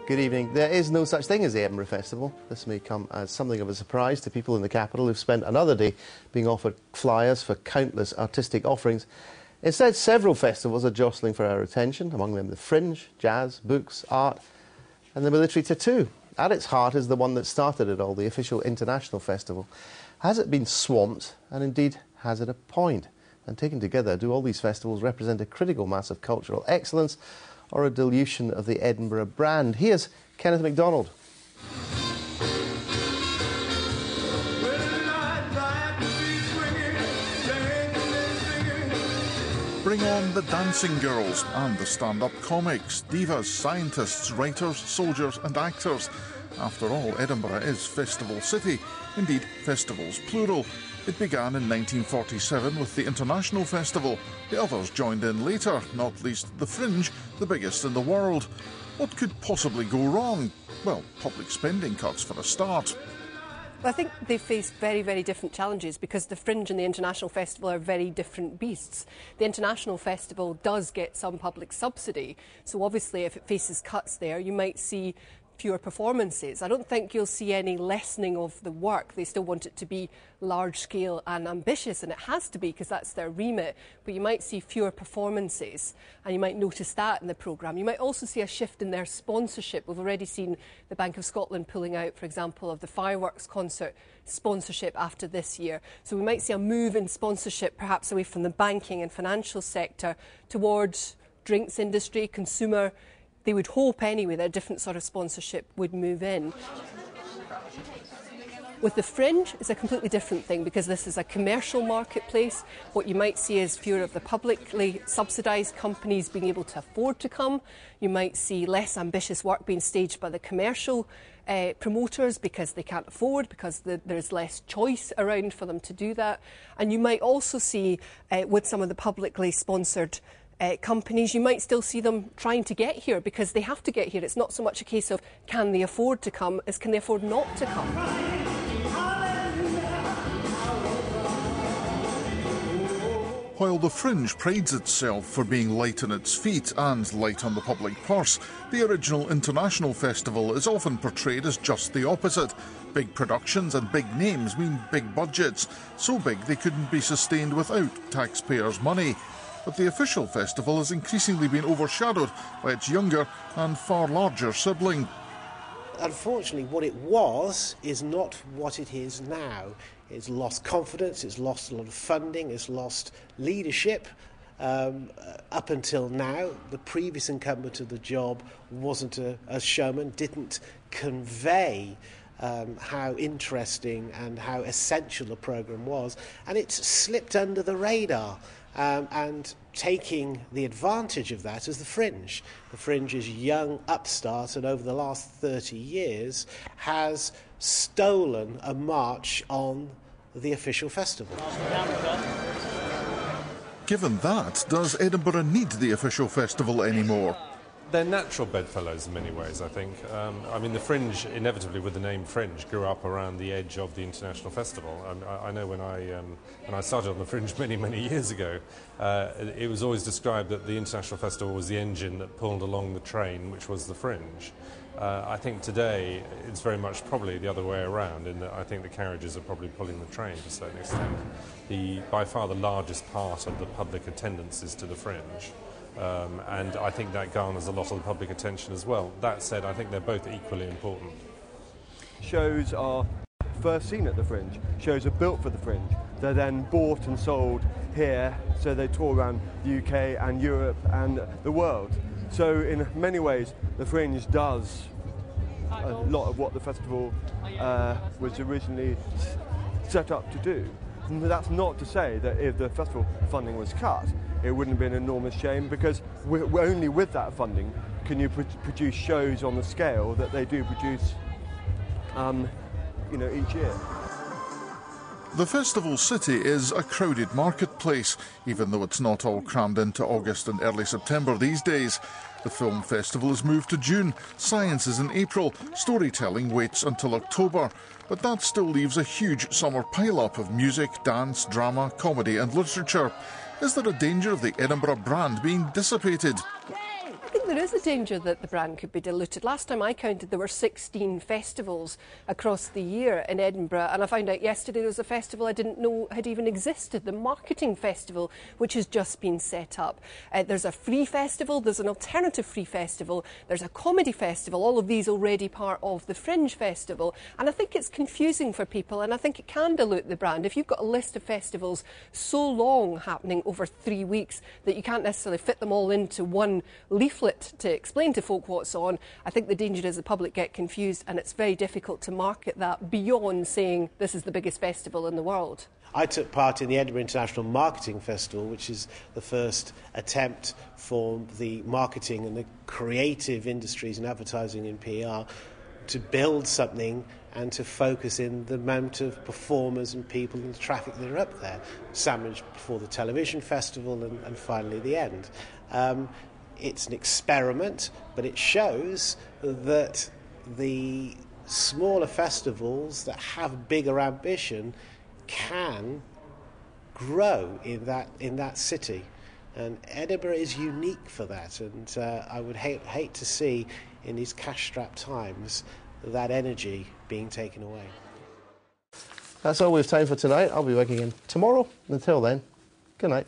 Good evening. There is no such thing as the Edinburgh Festival. This may come as something of a surprise to people in the capital who've spent another day being offered flyers for countless artistic offerings. Instead, several festivals are jostling for our attention, among them the Fringe, jazz, books, art and the military tattoo. At its heart is the one that started it all, the official international festival. Has it been swamped, and indeed has it a point? And taken together, do all these festivals represent a critical mass of cultural excellence or a dilution of the Edinburgh brand? Here's Kenneth MacDonald. Bring on the dancing girls and the stand-up comics, divas, scientists, writers, soldiers and actors. After all, Edinburgh is Festival City, indeed festivals plural. It began in 1947 with the International Festival. The others joined in later, not least the Fringe, the biggest in the world. What could possibly go wrong? Well, public spending cuts for a start. I think they face very, very different challenges because the Fringe and the International Festival are very different beasts. The International Festival does get some public subsidy, so obviously if it faces cuts there, you might see fewer performances. I don't think you'll see any lessening of the work. They still want it to be large scale and ambitious, and it has to be because that's their remit, but you might see fewer performances and you might notice that in the programme. You might also see a shift in their sponsorship. We've already seen the Bank of Scotland pulling out, for example, of the fireworks concert sponsorship after this year. So we might see a move in sponsorship perhaps away from the banking and financial sector towards drinks industry, consumer. They would hope anyway that a different sort of sponsorship would move in. With the Fringe, it's a completely different thing because this is a commercial marketplace. What you might see is fewer of the publicly subsidised companies being able to afford to come. You might see less ambitious work being staged by the commercial promoters because they can't afford, because there's less choice around for them to do that. And you might also see with some of the publicly sponsored companies, you might still see them trying to get here because they have to get here. It's not so much a case of can they afford to come as can they afford not to come. While the Fringe prides itself for being light on its feet and light on the public purse, the original International Festival is often portrayed as just the opposite. Big productions and big names mean big budgets, so big they couldn't be sustained without taxpayers' money. But the official festival has increasingly been overshadowed by its younger and far larger sibling. Unfortunately, what it was is not what it is now. It's lost confidence, it's lost a lot of funding, it's lost leadership. Up until now, the previous incumbent of the job wasn't a showman, didn't convey how interesting and how essential a programme was, and it's slipped under the radar. And taking the advantage of that is the Fringe. The Fringe is young upstart, and over the last 30 years has stolen a march on the official festival. Given that, does Edinburgh need the official festival anymore? They're natural bedfellows in many ways, I think. I mean, the Fringe, inevitably with the name Fringe, grew up around the edge of the International Festival. I know when I started on the Fringe many, many years ago, it was always described that the International Festival was the engine that pulled along the train, which was the Fringe. I think today it's very much probably the other way around, in that I think the carriages are probably pulling the train to a certain extent. By far the largest part of the public attendance is to the Fringe. And I think that garners a lot of the public attention as well. That said, I think they're both equally important. Shows are first seen at the Fringe. Shows are built for the Fringe. They're then bought and sold here, so they tour around the UK and Europe and the world. So in many ways, the Fringe does a lot of what the festival was originally set up to do. And that's not to say that if the festival funding was cut, it wouldn't be an enormous shame, because we're only with that funding can you produce shows on the scale that they do produce, each year. The Festival City is a crowded marketplace, even though it's not all crammed into August and early September these days. The film festival has moved to June, science is in April, storytelling waits until October. But that still leaves a huge summer pile-up of music, dance, drama, comedy and literature. Is there a danger of the Edinburgh brand being dissipated? I think there is a danger that the brand could be diluted. Last time I counted, there were 16 festivals across the year in Edinburgh, and I found out yesterday there was a festival I didn't know had even existed, the Marketing Festival, which has just been set up. There's a free festival, there's an alternative free festival, there's a comedy festival, all of these already part of the Fringe Festival, and I think it's confusing for people, and I think it can dilute the brand. If you've got a list of festivals so long happening over 3 weeks that you can't necessarily fit them all into one leaflet to explain to folk what's on, I think the danger is the public get confused, and it's very difficult to market that beyond saying this is the biggest festival in the world. I took part in the Edinburgh International Marketing Festival, which is the first attempt for the marketing and the creative industries and advertising and PR to build something and to focus in the amount of performers and people and the traffic that are up there, sandwiched before the television festival and finally the end. It's an experiment, but it shows that the smaller festivals that have bigger ambition can grow in that city. And Edinburgh is unique for that, and I would hate to see in these cash-strapped times that energy being taken away. That's all we have time for tonight. I'll be back again tomorrow. Until then, good night.